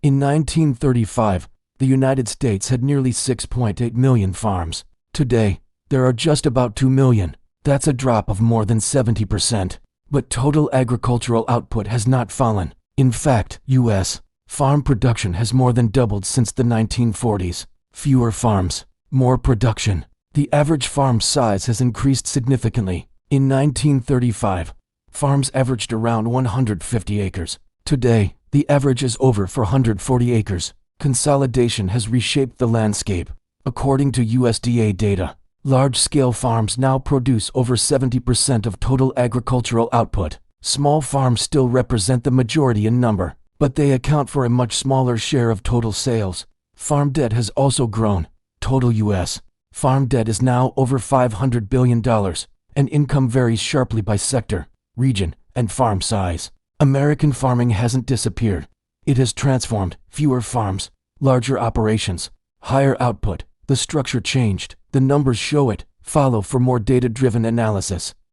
In 1935, the United States had nearly 6.8 million farms. Today, there are just about 2 million. That's a drop of more than 70%. But total agricultural output has not fallen. In fact, U.S. farm production has more than doubled since the 1940s. Fewer farms, more production. The average farm size has increased significantly. In 1935, farms averaged around 150 acres. Today, the average is over 440 acres. Consolidation has reshaped the landscape. According to USDA data, large-scale farms now produce over 70% of total agricultural output. Small farms still represent the majority in number, but they account for a much smaller share of total sales. Farm debt has also grown. Total U.S. farm debt is now over $500 billion, and income varies sharply by sector, region, and farm size. American farming hasn't disappeared. It has transformed. Fewer farms, larger operations, higher output. The structure changed. The numbers show it. Follow for more data-driven analysis.